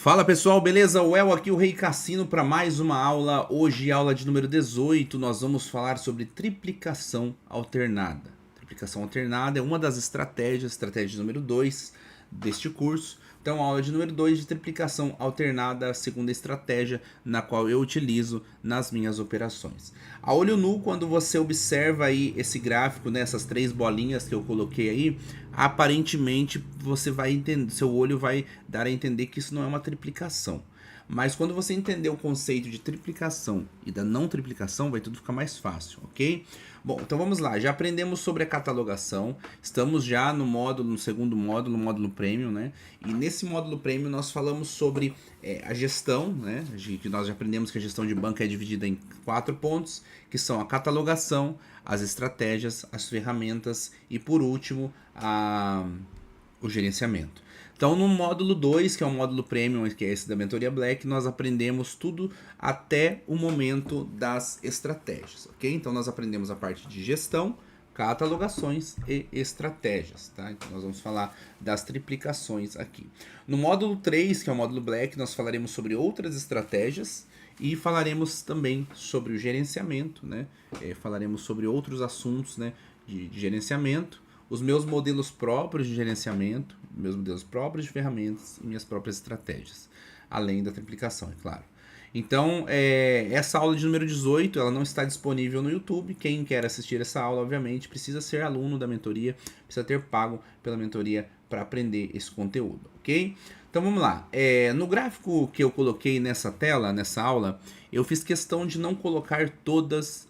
Fala pessoal, beleza? O El aqui, o Rei Cassino, para mais uma aula. Hoje, aula de número 18, nós vamos falar sobre triplicação alternada. Triplicação alternada é uma das estratégia número 2 deste curso. Então, a aula de número 2 de triplicação alternada, a segunda estratégia na qual eu utilizo nas minhas operações. A olho nu, quando você observa aí esse gráfico, né, essas três bolinhas que eu coloquei aí, aparentemente você vai entender, seu olho vai dar a entender que isso não é uma triplicação. Mas quando você entender o conceito de triplicação e da não triplicação, vai tudo ficar mais fácil, ok? Bom, então vamos lá, já aprendemos sobre a catalogação, estamos já no segundo módulo, no módulo Premium, né? E nesse módulo Premium nós falamos sobre a gestão, né? Que nós já aprendemos que a gestão de banco é dividida em 4 pontos, que são a catalogação, as estratégias, as ferramentas e, por último, o gerenciamento. Então, no módulo 2, que é o módulo Premium, que é esse da Mentoria Black, nós aprendemos tudo até o momento das estratégias, ok? Então, nós aprendemos a parte de gestão, catalogações e estratégias, tá? Então, nós vamos falar das triplicações aqui. No módulo 3, que é o módulo Black, nós falaremos sobre outras estratégias e falaremos também sobre o gerenciamento, né? Falaremos sobre outros assuntos, né, de gerenciamento, os meus modelos próprios de gerenciamento, meus modelos próprios de ferramentas e minhas próprias estratégias, além da triplicação, é claro. Então, essa aula de número 18, ela não está disponível no YouTube. Quem quer assistir essa aula, obviamente, precisa ser aluno da mentoria, precisa ter pago pela mentoria para aprender esse conteúdo, ok? Então, vamos lá. No gráfico que eu coloquei nessa tela, nessa aula, eu fiz questão de não colocar todos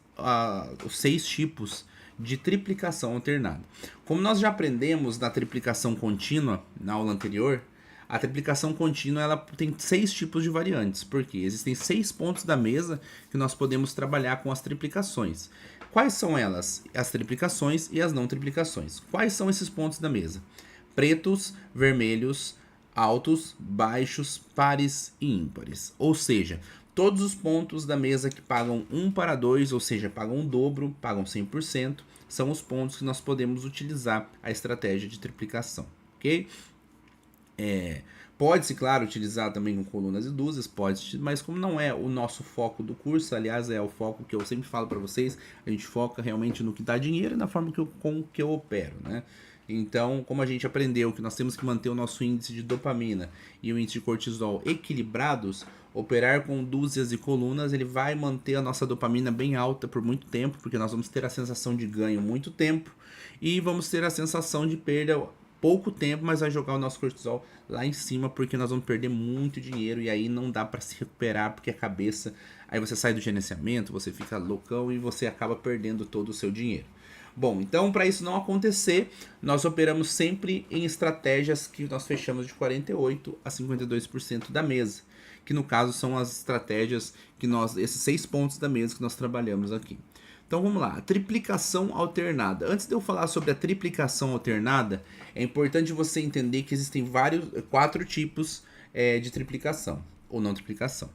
os 6 tipos de triplicação alternada. Como nós já aprendemos na triplicação contínua, na aula anterior, a triplicação contínua ela tem 6 tipos de variantes, porque existem 6 pontos da mesa que nós podemos trabalhar com as triplicações. Quais são elas? As triplicações e as não triplicações. Quais são esses pontos da mesa? Pretos, vermelhos, altos, baixos, pares e ímpares. Ou seja, todos os pontos da mesa que pagam 1 para 2, ou seja, pagam o dobro, pagam 100%, são os pontos que nós podemos utilizar a estratégia de triplicação, ok? Pode-se, claro, utilizar também com colunas e dúzias, pode, mas como não é o nosso foco do curso, aliás, é o foco que eu sempre falo para vocês, a gente foca realmente no que dá dinheiro e na forma com que eu opero, né? Então, como a gente aprendeu que nós temos que manter o nosso índice de dopamina e o índice de cortisol equilibrados, operar com dúzias e colunas, ele vai manter a nossa dopamina bem alta por muito tempo, porque nós vamos ter a sensação de ganho muito tempo e vamos ter a sensação de perda pouco tempo, mas vai jogar o nosso cortisol lá em cima, porque nós vamos perder muito dinheiro e aí não dá para se recuperar, porque a cabeça, aí você sai do gerenciamento, você fica loucão e você acaba perdendo todo o seu dinheiro. Bom, então para isso não acontecer, nós operamos sempre em estratégias que nós fechamos de 48% a 52% da mesa, que no caso são as estratégias que esses 6 pontos da mesa que nós trabalhamos aqui. Então vamos lá, triplicação alternada. Antes de eu falar sobre a triplicação alternada, é importante você entender que existem 4 tipos de triplicação, ou não triplicação.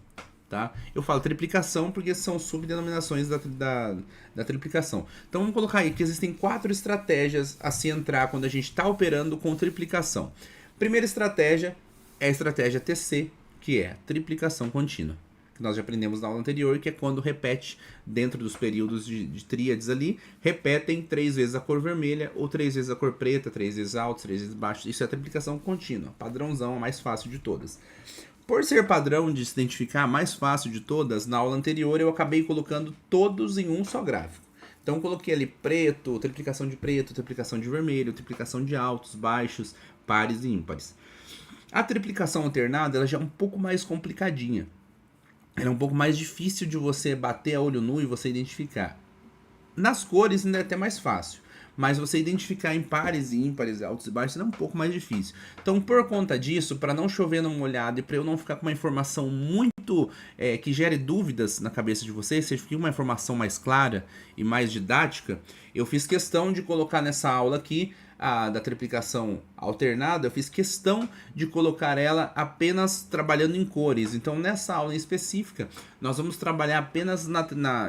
Tá? Eu falo triplicação porque são subdenominações da triplicação. Então vamos colocar aí que existem 4 estratégias a se entrar quando a gente está operando com triplicação. Primeira estratégia é a estratégia TC, que é triplicação contínua, que nós já aprendemos na aula anterior, que é quando repete dentro dos períodos de tríades ali, repetem 3 vezes a cor vermelha, ou 3 vezes a cor preta, 3 vezes altos, 3 vezes baixos. Isso é a triplicação contínua, padrãozão, a mais fácil de todas. Por ser padrão de se identificar, a mais fácil de todas, na aula anterior eu acabei colocando todos em um só gráfico. Então coloquei ali preto, triplicação de vermelho, triplicação de altos, baixos, pares e ímpares. A triplicação alternada ela já é um pouco mais complicadinha. Ela é um pouco mais difícil de você bater a olho nu e você identificar. Nas cores ainda é até mais fácil, mas você identificar em pares e ímpares, altos e baixos, é um pouco mais difícil. Então, por conta disso, para não chover numa molhada e para eu não ficar com uma informação muito que gere dúvidas na cabeça de vocês, seja que uma informação mais clara e mais didática, eu fiz questão de colocar nessa aula aqui da triplicação alternada, eu fiz questão de colocar ela apenas trabalhando em cores. Então, nessa aula em específica, nós vamos trabalhar apenas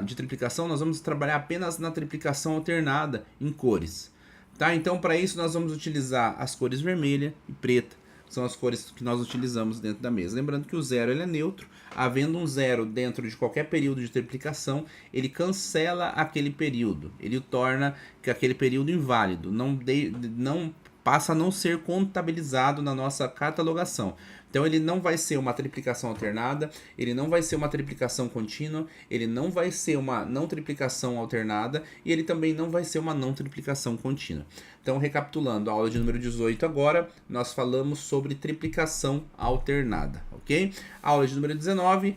de triplicação, nós vamos trabalhar apenas na triplicação alternada em cores. Tá? Então, para isso, nós vamos utilizar as cores vermelha e preta, são as cores que nós utilizamos dentro da mesa. Lembrando que o zero ele é neutro, havendo um zero dentro de qualquer período de triplicação, ele cancela aquele período, ele torna aquele período inválido, não passa a não ser contabilizado na nossa catalogação. Então ele não vai ser uma triplicação alternada, ele não vai ser uma triplicação contínua, ele não vai ser uma não triplicação alternada e ele também não vai ser uma não triplicação contínua. Então, recapitulando, a aula de número 18 agora, nós falamos sobre triplicação alternada, ok? A aula de número 19,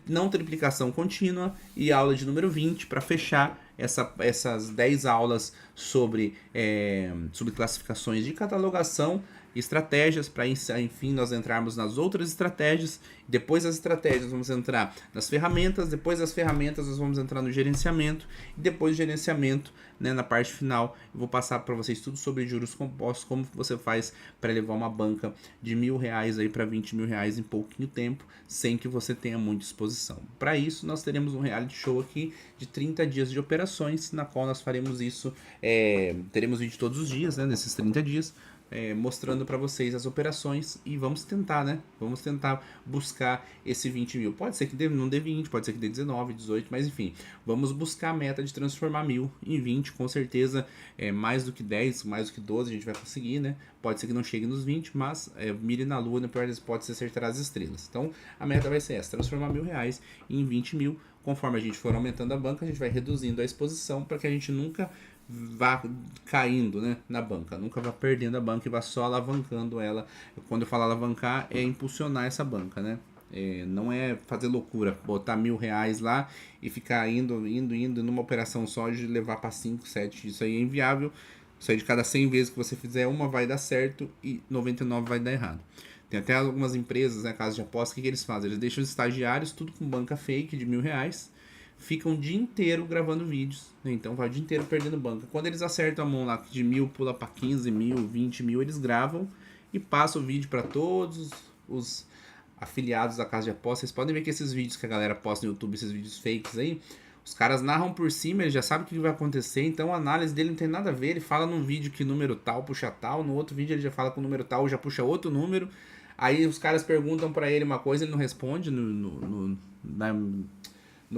não triplicação contínua, e a aula de número 20, para fechar essas 10 aulas sobre classificações de catalogação, estratégias, para enfim nós entrarmos nas outras estratégias. Depois das estratégias vamos entrar nas ferramentas, depois das ferramentas nós vamos entrar no gerenciamento, e depois do gerenciamento, né, na parte final, eu vou passar para vocês tudo sobre juros compostos, como você faz para levar uma banca de R$1.000 aí para R$20.000 em pouquinho tempo, sem que você tenha muita exposição. Para isso, nós teremos um reality show aqui de 30 dias de operações, na qual nós faremos isso, teremos vídeo todos os dias, né, nesses 30 dias, mostrando para vocês as operações, e vamos tentar, né? Vamos tentar buscar esse 20 mil. Pode ser que não dê 20, pode ser que dê 19, 18, mas enfim, vamos buscar a meta de transformar 1.000 em 20, com certeza mais do que 10, mais do que 12 a gente vai conseguir, né? Pode ser que não chegue nos 20, mas mire na lua, no pior das hipóteses, acertar as estrelas. Então, a meta vai ser essa, transformar R$1.000 em 20 mil. Conforme a gente for aumentando a banca, a gente vai reduzindo a exposição para que a gente nunca vá caindo, né, na banca, nunca vá perdendo a banca e vá só alavancando ela. Quando eu falo alavancar, é impulsionar essa banca, né? Não é fazer loucura, botar R$1.000 lá e ficar indo numa operação só de levar para 5, 7, isso aí é inviável. Isso aí de cada 100 vezes que você fizer, uma vai dar certo e 99 vai dar errado. Tem até algumas empresas, né, casas de aposta, que eles fazem? Eles deixam os estagiários tudo com banca fake de R$1.000, ficam o dia inteiro gravando vídeos, né? Então vai o dia inteiro perdendo banca. Quando eles acertam a mão lá, que de 1.000 pula para 15 mil, 20 mil, eles gravam e passam o vídeo para todos os afiliados da casa de aposta. Vocês podem ver que esses vídeos que a galera posta no YouTube, esses vídeos fakes aí, os caras narram por cima, ele já sabe o que vai acontecer, então a análise dele não tem nada a ver. Ele fala num vídeo que número tal puxa tal, no outro vídeo ele já fala com o número tal, já puxa outro número. Aí os caras perguntam pra ele uma coisa, ele não responde no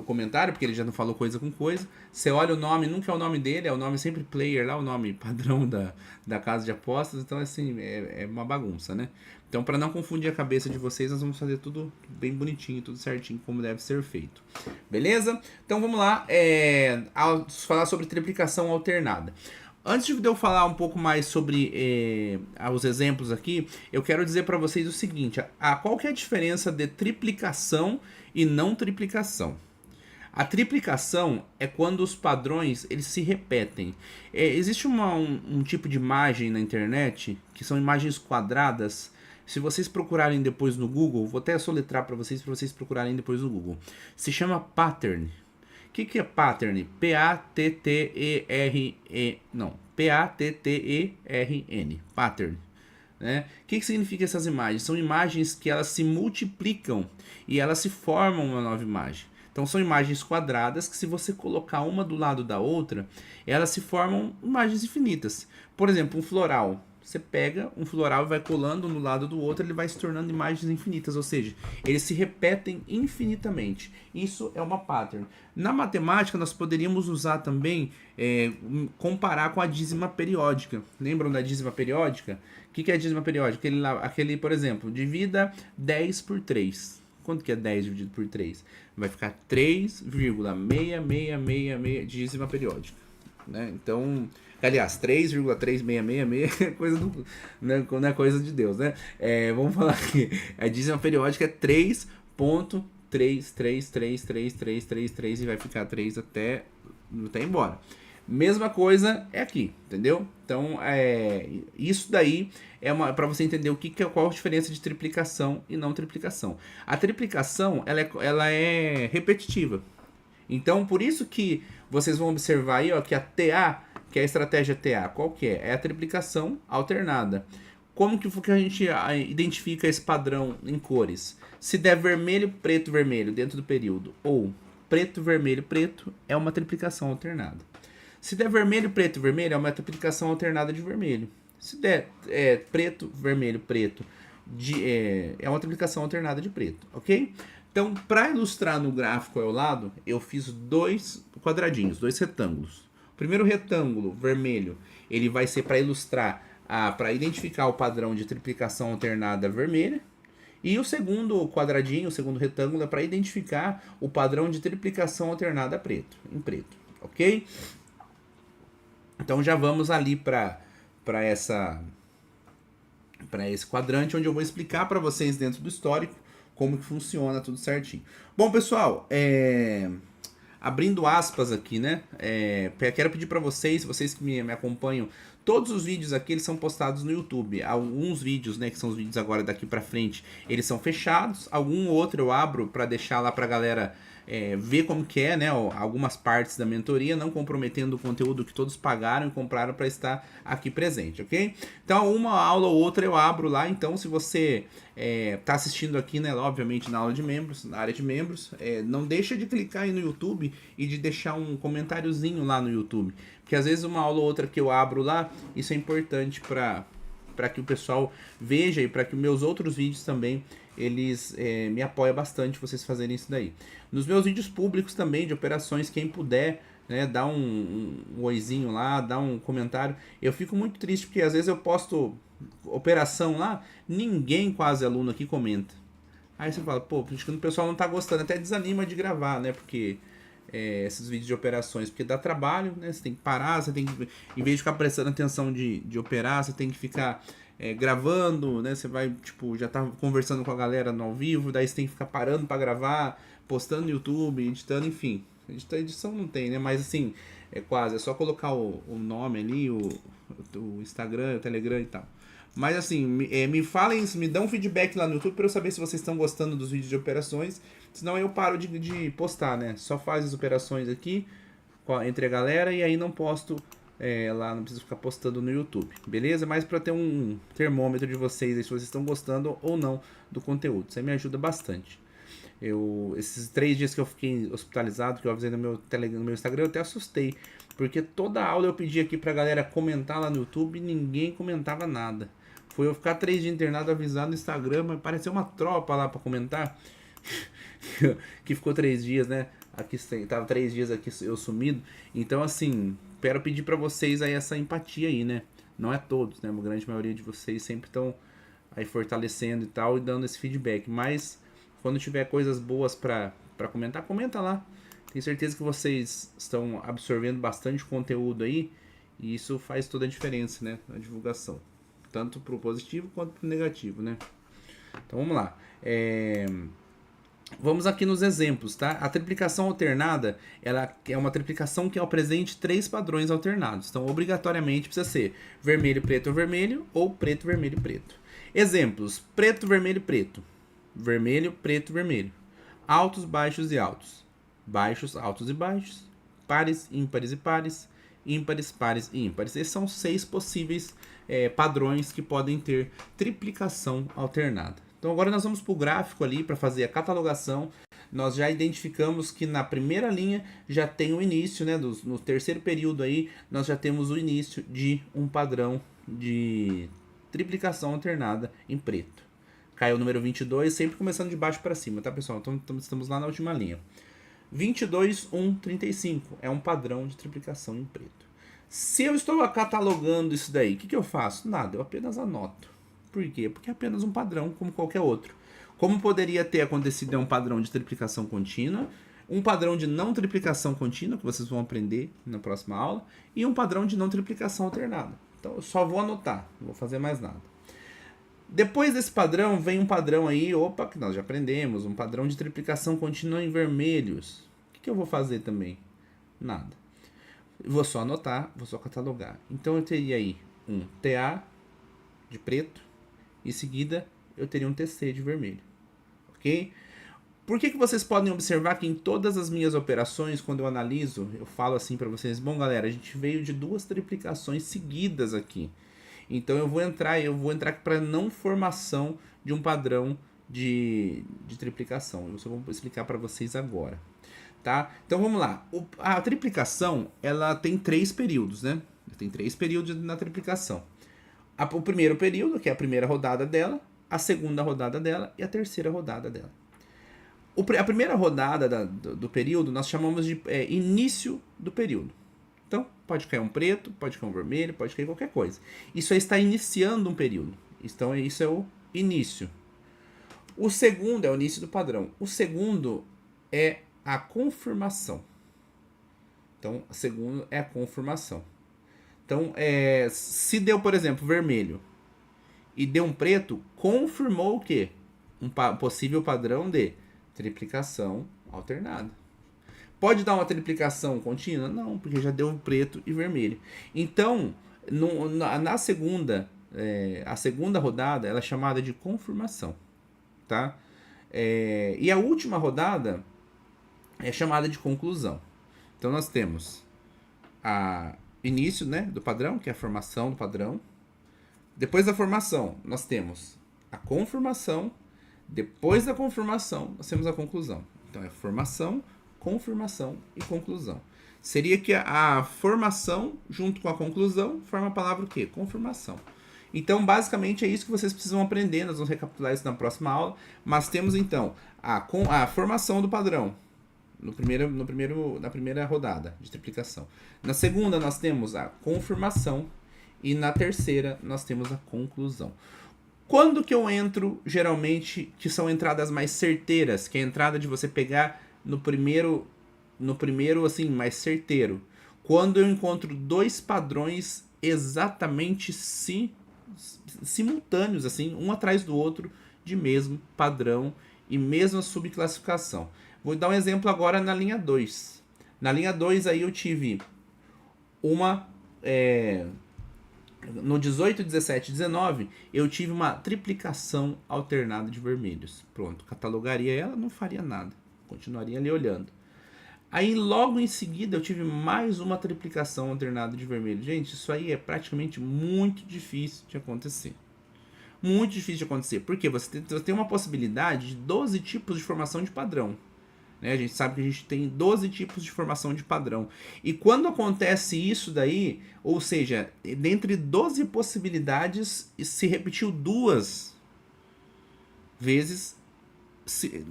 comentário, porque ele já não falou coisa com coisa. Você olha o nome, nunca é o nome dele, é o nome sempre player lá, o nome padrão da casa de apostas. Então, assim, é uma bagunça, né? Então, para não confundir a cabeça de vocês, nós vamos fazer tudo bem bonitinho, tudo certinho, como deve ser feito. Beleza? Então, vamos lá, falar sobre triplicação alternada. Antes de eu falar um pouco mais sobre os exemplos aqui, eu quero dizer para vocês o seguinte: qual que é a diferença de triplicação e não triplicação? A triplicação é quando os padrões eles se repetem. Existe um tipo de imagem na internet, que são imagens quadradas. Se vocês procurarem depois no Google, vou até soletrar para vocês procurarem depois no Google. Se chama pattern. O que é pattern? P-A-T-T-E-R-N. Pattern. Né? O que significa essas imagens? São imagens que elas se multiplicam e elas se formam uma nova imagem. Então são imagens quadradas que, se você colocar uma do lado da outra, elas se formam imagens infinitas. Por exemplo, um floral. Você pega um floral e vai colando um do lado do outro, ele vai se tornando imagens infinitas, ou seja, eles se repetem infinitamente. Isso é uma pattern. Na matemática, nós poderíamos usar também, comparar com a dízima periódica. Lembram da dízima periódica? O que é a dízima periódica? Aquele, por exemplo, divida 10 por 3. Quanto que é 10 dividido por 3? Vai ficar 3,6666 dízima periódica, né? Então, aliás, 3,3666 é coisa não é coisa de Deus, né? Vamos falar aqui. A dízima periódica é 3,33333333 e vai ficar 3 até embora. Mesma coisa é aqui, entendeu? Então, isso daí para você entender qual a diferença de triplicação e não triplicação. A triplicação, ela é repetitiva. Então, por isso que vocês vão observar aí, ó, que a TA, que é a estratégia TA, qual que é? É a triplicação alternada. Como que a gente identifica esse padrão em cores? Se der vermelho, preto, vermelho dentro do período, ou preto, vermelho, preto, é uma triplicação alternada. Se der vermelho, preto, vermelho, é uma triplicação alternada de vermelho. Se der preto, vermelho, preto, é uma triplicação alternada de preto, ok? Então, para ilustrar no gráfico ao lado, eu fiz 2 quadradinhos, 2 retângulos. O primeiro retângulo vermelho, ele vai ser para ilustrar, para identificar o padrão de triplicação alternada vermelha. E o segundo quadradinho, o segundo retângulo, é para identificar o padrão de triplicação alternada em preto, ok? Então já vamos ali para esse quadrante, onde eu vou explicar para vocês dentro do histórico como que funciona tudo certinho. Bom, pessoal, abrindo aspas aqui, né? Quero pedir para vocês que me acompanham, todos os vídeos aqui eles são postados no YouTube. Alguns vídeos, né, que são os vídeos agora daqui para frente, eles são fechados. Algum outro eu abro para deixar lá para a galera ver como que é, né, algumas partes da mentoria, não comprometendo o conteúdo que todos pagaram e compraram para estar aqui presente, ok? Então, uma aula ou outra eu abro lá. Então, se você tá assistindo aqui, né, obviamente na aula de membros, na área de membros, não deixa de clicar aí no YouTube e de deixar um comentáriozinho lá no YouTube, porque às vezes uma aula ou outra que eu abro lá, isso é importante para que o pessoal veja e para que meus outros vídeos também eles me apoiam bastante vocês fazerem isso daí. Nos meus vídeos públicos também de operações, quem puder, né, dá um oizinho lá, dá um comentário. Eu fico muito triste porque às vezes eu posto operação lá, ninguém quase aluno aqui comenta. Aí você fala, pô, acho que o pessoal não tá gostando, até desanima de gravar, né, porque esses vídeos de operações, porque dá trabalho, né, você tem que parar, você tem que, em vez de ficar prestando atenção de operar, você tem que ficar gravando, né? Você vai, tipo, já tá conversando com a galera no ao vivo, daí você tem que ficar parando para gravar, postando no YouTube, editando, enfim. Edição não tem, né? Mas assim, é só colocar o nome ali, o Instagram, o Telegram e tal. Mas assim, me falem, me dão feedback lá no YouTube para eu saber se vocês estão gostando dos vídeos de operações. Senão eu paro de postar, né? Só faz as operações aqui entre a galera e aí não posto lá, não preciso ficar postando no YouTube, beleza? Mas para ter um termômetro de vocês, se vocês estão gostando ou não do conteúdo, isso aí me ajuda bastante. Esses 3 dias que eu fiquei hospitalizado, que eu avisei no meu Telegram, no meu Instagram, eu até assustei, porque toda aula eu pedi aqui pra galera comentar lá no YouTube e ninguém comentava nada. Foi eu ficar 3 dias internado avisado no Instagram, mas pareceu uma tropa lá pra comentar, que ficou 3 dias, né? Aqui tava 3 dias aqui eu sumido. Então assim, quero pedir pra vocês aí essa empatia aí, né? Não é todos, né? Uma grande maioria de vocês sempre estão aí fortalecendo e tal e dando esse feedback. Mas quando tiver coisas boas pra comentar, comenta lá. Tenho certeza que vocês estão absorvendo bastante conteúdo aí e isso faz toda a diferença, né? Na divulgação. Tanto pro positivo quanto pro negativo, né? Então vamos lá. Vamos aqui nos exemplos, tá? A triplicação alternada, ela é uma triplicação que apresente 3 padrões alternados. Então, obrigatoriamente precisa ser vermelho, vermelho ou preto, vermelho, preto. Exemplos: preto, vermelho, preto. Vermelho, preto, vermelho. Altos, baixos e altos. Baixos, altos e baixos. Pares, ímpares e pares. Ímpares, pares e ímpares. Esses são 6 possíveis padrões que podem ter triplicação alternada. Então agora nós vamos para o gráfico ali para fazer a catalogação. Nós já identificamos que na primeira linha já tem o início, né? No terceiro período aí, nós já temos o início de um padrão de triplicação alternada em preto. Caiu o número 22, sempre começando de baixo para cima, tá, pessoal? Então estamos lá na última linha. 22, 1, 35 é um padrão de triplicação em preto. Se eu estou catalogando isso daí, o que eu faço? Nada, eu apenas anoto. Por quê? Porque é apenas um padrão como qualquer outro. Como poderia ter acontecido um padrão de triplicação contínua, um padrão de não triplicação contínua, que vocês vão aprender na próxima aula, e um padrão de não triplicação alternada. Então eu só vou anotar, não vou fazer mais nada. Depois desse padrão, vem um padrão aí, que nós já aprendemos, um padrão de triplicação contínua em vermelhos. O que eu vou fazer também? Nada. Vou só anotar, vou só catalogar. Então eu teria aí um TA de preto, em seguida eu teria um TC de vermelho, ok? Por que vocês podem observar que em todas as minhas operações, quando eu analiso, eu falo assim para vocês, bom galera, a gente veio de 2 triplicações seguidas aqui. Então eu vou entrar para não formação de um padrão de triplicação. Eu só vou explicar para vocês agora, tá? Então vamos lá. A triplicação, ela tem 3 períodos, né? Tem 3 períodos na triplicação. O primeiro período, que é a primeira rodada dela, a segunda rodada dela e a terceira rodada dela. A primeira rodada do período nós chamamos de início do período. Então, pode cair um preto, pode cair um vermelho, pode cair qualquer coisa. Isso aí está iniciando um período. Então, isso é o início. O segundo é o início do padrão. O segundo é a confirmação. Então, o segundo é a confirmação. Então, se deu, por exemplo, vermelho e deu um preto, confirmou o quê? Um possível padrão de triplicação alternada. Pode dar uma triplicação contínua? Não, porque já deu preto e vermelho. Então, na segunda, a segunda rodada ela é chamada de confirmação, tá? E a última rodada é chamada de conclusão. Então, nós temos a início, né, do padrão, que é a formação do padrão. Depois da formação, nós temos a confirmação. Depois da confirmação, nós temos a conclusão. Então, é formação, confirmação e conclusão. Seria que a formação junto com a conclusão forma a palavra o quê? Confirmação. Então, basicamente, é isso que vocês precisam aprender. Nós vamos recapitular isso na próxima aula. Mas temos, então, a formação do padrão na primeira rodada de triplicação. Na segunda, nós temos a confirmação. E na terceira, nós temos a conclusão. Quando que eu entro, geralmente, que são entradas mais certeiras, que é a entrada de você pegar no primeiro assim, mais certeiro? Quando eu encontro dois padrões exatamente simultâneos, assim, um atrás do outro, de mesmo padrão e mesma subclassificação. Vou dar um exemplo agora na linha 2. Na linha 2 aí eu tive no 18, 17 e 19, eu tive uma triplicação alternada de vermelhos. Pronto, catalogaria ela, não faria nada. Continuaria ali olhando. Aí, logo em seguida, eu tive mais uma triplicação alternada de vermelho. Gente, isso aí é praticamente muito difícil de acontecer. Muito difícil de acontecer. Porque você tem uma possibilidade de 12 tipos de formação de padrão. A gente sabe que a gente tem 12 tipos de formação de padrão. E quando acontece isso daí, ou seja, dentre 12 possibilidades, se repetiu 2 vezes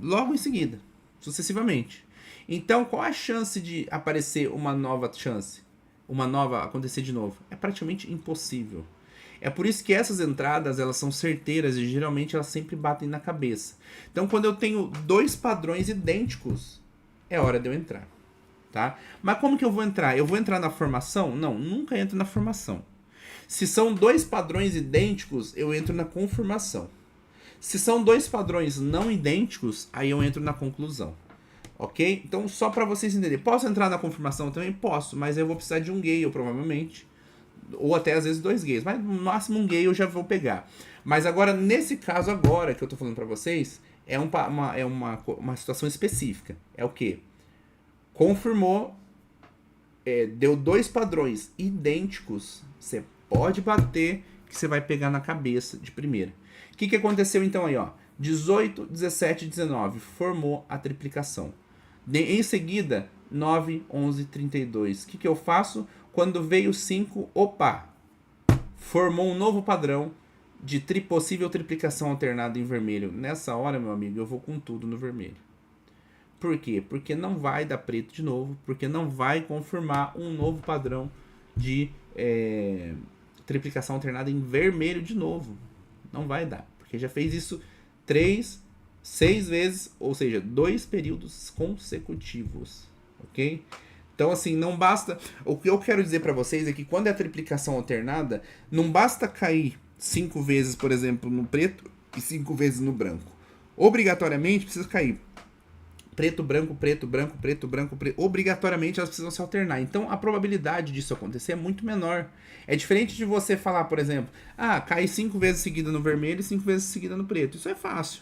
logo em seguida, sucessivamente. Então, qual a chance de aparecer uma nova chance? Uma nova acontecer de novo? É praticamente impossível. É por isso que essas entradas, elas são certeiras e geralmente elas sempre batem na cabeça. Então, quando eu tenho 2 padrões idênticos, é hora de eu entrar, tá? Mas como que eu vou entrar? Eu vou entrar na formação? Não, nunca entro na formação. Se são 2 padrões idênticos, eu entro na confirmação. Se são 2 padrões não idênticos, aí eu entro na conclusão. Ok? Então, só para vocês entenderem. Posso entrar na confirmação também? Posso, mas eu vou precisar de um Gale, provavelmente. Ou até às vezes 2 Gales, mas no máximo um Gale eu já vou pegar. Mas agora, nesse caso agora que eu tô falando pra vocês, é uma situação específica. É o quê? Confirmou, deu 2 padrões idênticos, você pode bater que você vai pegar na cabeça de primeira. O que aconteceu então aí, ó? 18, 17 e 19 formou a triplicação. Em seguida, 9, 11, 32. O que eu faço? Quando veio 5, opa, formou um novo padrão de possível triplicação alternada em vermelho. Nessa hora, meu amigo, eu vou com tudo no vermelho. Por quê? Porque não vai dar preto de novo, porque não vai confirmar um novo padrão de triplicação alternada em vermelho de novo. Não vai dar, porque já fez isso 6 vezes, ou seja, 2 períodos consecutivos, ok? Então, assim, não basta... O que eu quero dizer para vocês é que quando é a triplicação alternada, não basta cair 5 vezes, por exemplo, no preto e 5 vezes no branco. Obrigatoriamente precisa cair preto, branco, preto, branco, preto, branco, preto. Obrigatoriamente elas precisam se alternar. Então, a probabilidade disso acontecer é muito menor. É diferente de você falar, por exemplo, cai 5 vezes seguida no vermelho e 5 vezes seguida no preto. Isso é fácil.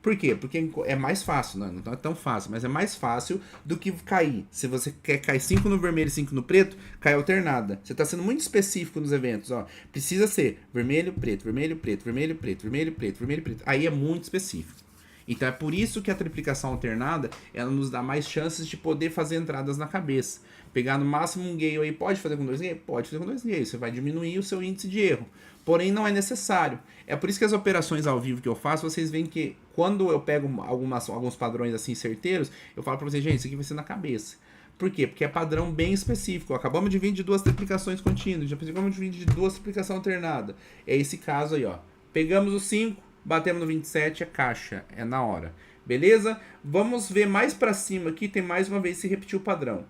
Por quê? Porque é mais fácil, não é tão fácil, mas é mais fácil do que cair. Se você quer cair 5 no vermelho e 5 no preto, cai alternada. Você está sendo muito específico nos eventos, ó. Precisa ser vermelho, preto, vermelho, preto, vermelho, preto, vermelho, preto, vermelho, preto. Aí é muito específico. Então é por isso que a triplicação alternada, ela nos dá mais chances de poder fazer entradas na cabeça. Pegar no máximo um gale aí, pode fazer com 2 gales? Pode fazer com 2 gales, você vai diminuir o seu índice de erro. Porém, não é necessário. É por isso que as operações ao vivo que eu faço, vocês veem que quando eu pego alguns padrões assim certeiros, eu falo pra vocês, gente, isso aqui vai ser na cabeça. Por quê? Porque é padrão bem específico. Acabamos de vir de 2 triplicações contínuas, já acabamos de vir de 2 triplicação alternada. É esse caso aí, ó. Pegamos o 5, batemos no 27, é caixa, é na hora. Beleza? Vamos ver mais pra cima aqui, tem mais uma vez se repetir o padrão.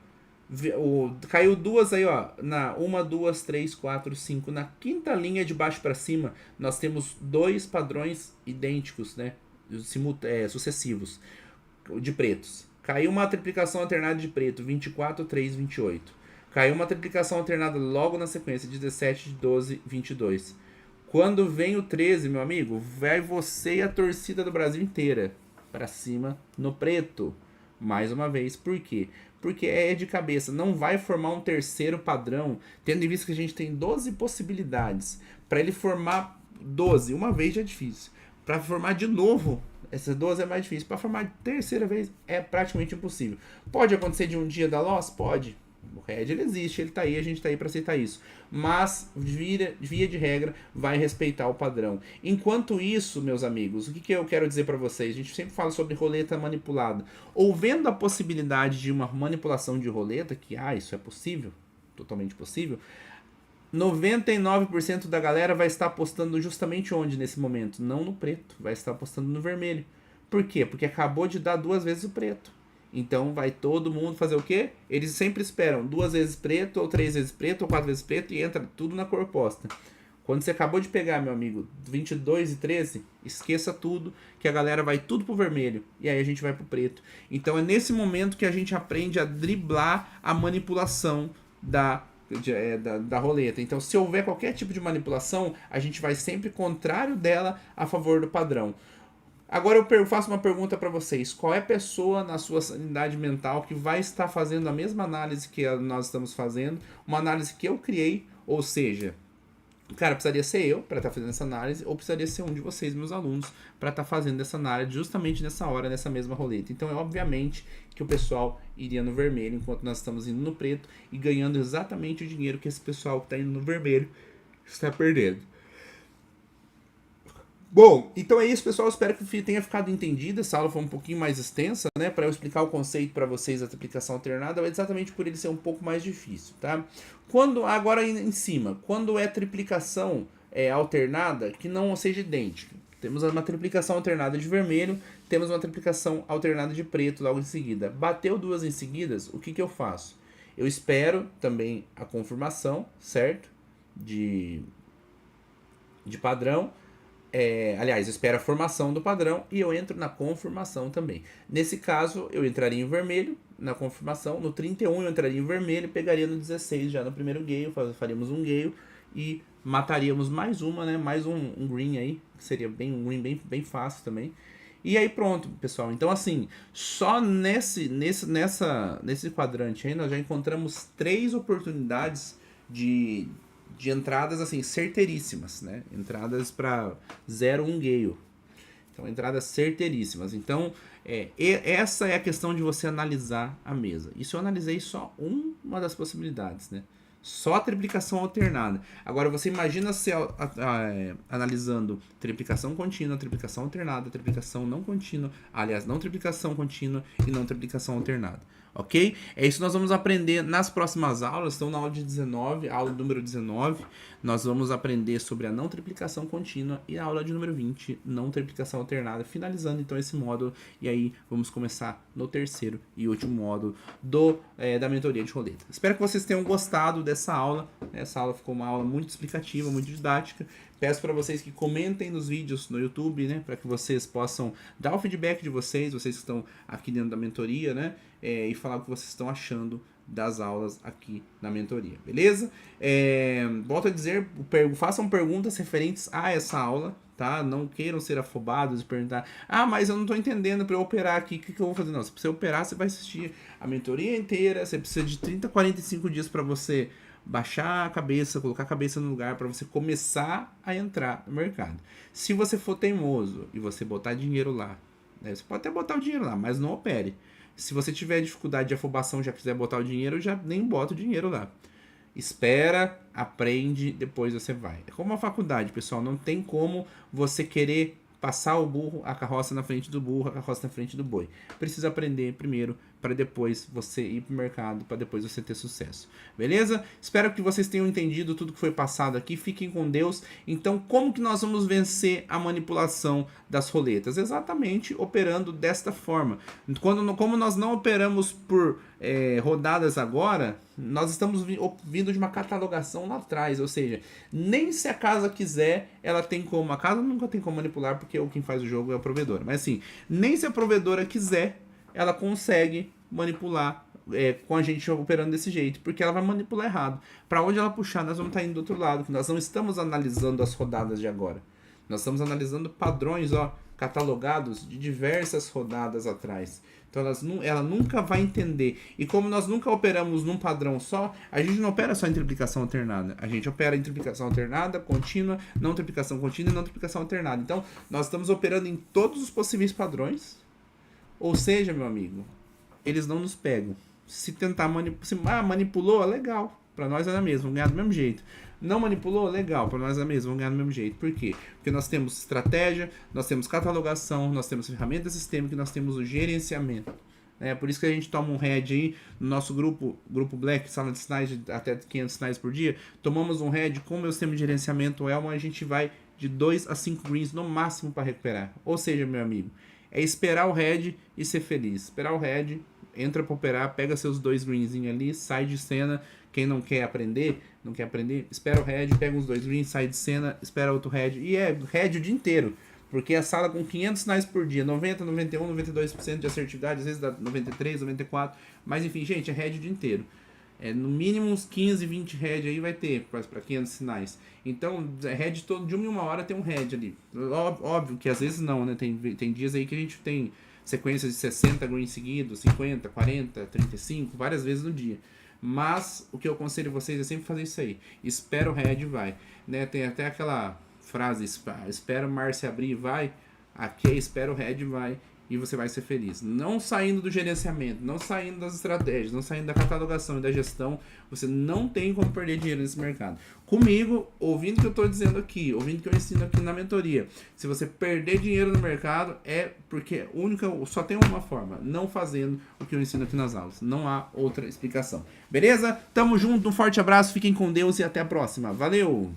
Caiu 2 aí, ó. Na 1, 2, 3, 4, 5. Na quinta linha de baixo pra cima, nós temos 2 padrões idênticos, né? Sucessivos, de pretos. Caiu uma triplicação alternada de preto, 24, 3, 28. Caiu uma triplicação alternada logo na sequência, 17, 12, 22. Quando vem o 13, meu amigo, vai você e a torcida do Brasil inteira para cima no preto. Mais uma vez, por quê? Porque é de cabeça, não vai formar um terceiro padrão, tendo em vista que a gente tem 12 possibilidades. Para ele formar 12, uma vez já é difícil. Para formar de novo, essas 12 é mais difícil. Para formar terceira vez é praticamente impossível. Pode acontecer de um dia da loss? Pode. O Red ele existe, ele tá aí, a gente tá aí para aceitar isso. Mas, via de regra, vai respeitar o padrão. Enquanto isso, meus amigos, o que eu quero dizer para vocês? A gente sempre fala sobre roleta manipulada. Ou vendo a possibilidade de uma manipulação de roleta, que isso é possível, totalmente possível, 99% da galera vai estar apostando justamente onde nesse momento? Não no preto, vai estar apostando no vermelho. Por quê? Porque acabou de dar 2 vezes o preto. Então vai todo mundo fazer o quê? Eles sempre esperam 2 vezes preto, ou 3 vezes preto, ou 4 vezes preto, e entra tudo na cor oposta. Quando você acabou de pegar, meu amigo, 22 e 13, esqueça tudo, que a galera vai tudo pro vermelho, e aí a gente vai pro preto. Então é nesse momento que a gente aprende a driblar a manipulação da roleta. Então, se houver qualquer tipo de manipulação, a gente vai sempre contrário dela a favor do padrão. Agora eu faço uma pergunta para vocês. Qual é a pessoa na sua sanidade mental que vai estar fazendo a mesma análise que nós estamos fazendo? Uma análise que eu criei, ou seja, cara, precisaria ser eu para estar fazendo essa análise, ou precisaria ser um de vocês, meus alunos, para estar fazendo essa análise justamente nessa hora, nessa mesma roleta. Então, é obviamente que o pessoal iria no vermelho, enquanto nós estamos indo no preto e ganhando exatamente o dinheiro que esse pessoal que está indo no vermelho está perdendo. Bom, então é isso, pessoal. Espero que tenha ficado entendido. Essa aula foi um pouquinho mais extensa, né? Para eu explicar o conceito para vocês da triplicação alternada, exatamente por ele ser um pouco mais difícil, tá? Agora em cima, quando é triplicação alternada, que não seja idêntica. Temos uma triplicação alternada de vermelho, temos uma triplicação alternada de preto logo em seguida. Bateu 2 em seguidas, o que eu faço? Eu espero também a confirmação, certo? De padrão. Aliás, eu espero a formação do padrão e eu entro na confirmação também. Nesse caso, eu entraria em vermelho na confirmação. No 31 eu entraria em vermelho, pegaria no 16 já no primeiro gale, faríamos um gale e mataríamos mais uma, né? Mais um green aí, que seria um green bem fácil também. E aí pronto, pessoal. Então assim, só nesse quadrante aí nós já encontramos 3 oportunidades de entradas assim certeiríssimas, né? Entradas para 0, 1 gale. Então, entradas certeiríssimas. Então, essa é a questão de você analisar a mesa. Isso eu analisei só uma das possibilidades, né? Só a triplicação alternada. Agora, você imagina se analisando triplicação contínua, triplicação alternada, triplicação não contínua, aliás, não triplicação contínua e não triplicação alternada. Ok? É isso que nós vamos aprender nas próximas aulas. Então, na aula de 19, aula número 19, nós vamos aprender sobre a não triplicação contínua e a aula de número 20, não triplicação alternada, finalizando então esse módulo. E aí, vamos começar no terceiro e último módulo da mentoria de roleta. Espero que vocês tenham gostado dessa aula. Essa aula ficou uma aula muito explicativa, muito didática. Peço para vocês que comentem nos vídeos no YouTube, né, para que vocês possam dar o feedback de vocês que estão aqui dentro da mentoria, né, e falar o que vocês estão achando das aulas aqui na mentoria, beleza? Volto a dizer, façam perguntas referentes a essa aula, tá? Não queiram ser afobados e perguntar, mas eu não estou entendendo para eu operar aqui, o que eu vou fazer? Não, se você operar, você vai assistir a mentoria inteira, você precisa de 30 a 45 dias para você baixar a cabeça, colocar a cabeça no lugar para você começar a entrar no mercado. Se você for teimoso e você botar dinheiro lá Você pode até botar o dinheiro lá, mas não opere. Se você tiver dificuldade de afobação e já quiser botar o dinheiro, eu já nem bota o dinheiro lá. Espera, aprende, depois você vai. É como uma faculdade, pessoal. Não tem como você querer passar o burro, a carroça na frente do burro, a carroça na frente do boi. Precisa aprender primeiro, para depois você ir pro mercado, para depois você ter sucesso. Beleza? Espero que vocês tenham entendido tudo que foi passado aqui. Fiquem com Deus. Então, como que nós vamos vencer a manipulação das roletas? Exatamente operando desta forma. Como nós não operamos por rodadas agora, nós estamos vindo de uma catalogação lá atrás, ou seja, nem se a casa quiser, ela tem como. A casa nunca tem como manipular, porque quem faz o jogo é a provedora. Mas assim, nem se a provedora quiser, ela consegue manipular com a gente operando desse jeito, porque ela vai manipular errado. Para onde ela puxar, nós vamos estar indo do outro lado, que nós não estamos analisando as rodadas de agora. Nós estamos analisando padrões, catalogados de diversas rodadas atrás. Então ela nunca vai entender. E como nós nunca operamos num padrão só, a gente não opera só em triplicação alternada. A gente opera em triplicação alternada, contínua, não triplicação contínua e não triplicação alternada. Então, nós estamos operando em todos os possíveis padrões. Ou seja, meu amigo, eles não nos pegam. Se tentar manipulou, legal. Para nós é a mesma, vamos ganhar do mesmo jeito. Não manipulou, legal, para nós é a mesma, vamos ganhar do mesmo jeito. Por quê? Porque nós temos estratégia, nós temos catalogação, nós temos ferramenta sistêmica, nós temos o gerenciamento. Por isso que a gente toma um head aí no nosso grupo Black, sala de sinais de até 500 sinais por dia. Tomamos um head com o meu sistema de gerenciamento Elmo, a gente vai de 2 a 5 greens no máximo para recuperar. Ou seja, meu amigo, é esperar o head e ser feliz. Esperar o head, entra para operar, pega seus 2 greenzinhos ali, sai de cena. Quem não quer aprender, espera o head, pega uns 2 greens, sai de cena, espera outro head. E é head o dia inteiro. Porque a sala com 500 sinais por dia, 90, 91, 92% de assertividade, às vezes dá 93, 94. Mas enfim, gente, é head o dia inteiro. No mínimo uns 15, 20 head aí vai ter para 500 sinais. Então, head todo de uma hora tem um head ali. Óbvio que às vezes não, né? Tem dias aí que a gente tem sequências de 60 greens seguidos, 50, 40, 35, várias vezes no dia. Mas o que eu aconselho vocês é sempre fazer isso aí. Espera o head e vai. Tem até aquela frase, espera o mar se abrir e vai. Aqui é espera o head e vai. E você vai ser feliz. Não saindo do gerenciamento, não saindo das estratégias, não saindo da catalogação e da gestão, você não tem como perder dinheiro nesse mercado. Comigo, ouvindo o que eu estou dizendo aqui, ouvindo o que eu ensino aqui na mentoria, se você perder dinheiro no mercado, é porque só tem uma forma, não fazendo o que eu ensino aqui nas aulas. Não há outra explicação. Beleza? Tamo junto, um forte abraço, fiquem com Deus e até a próxima. Valeu!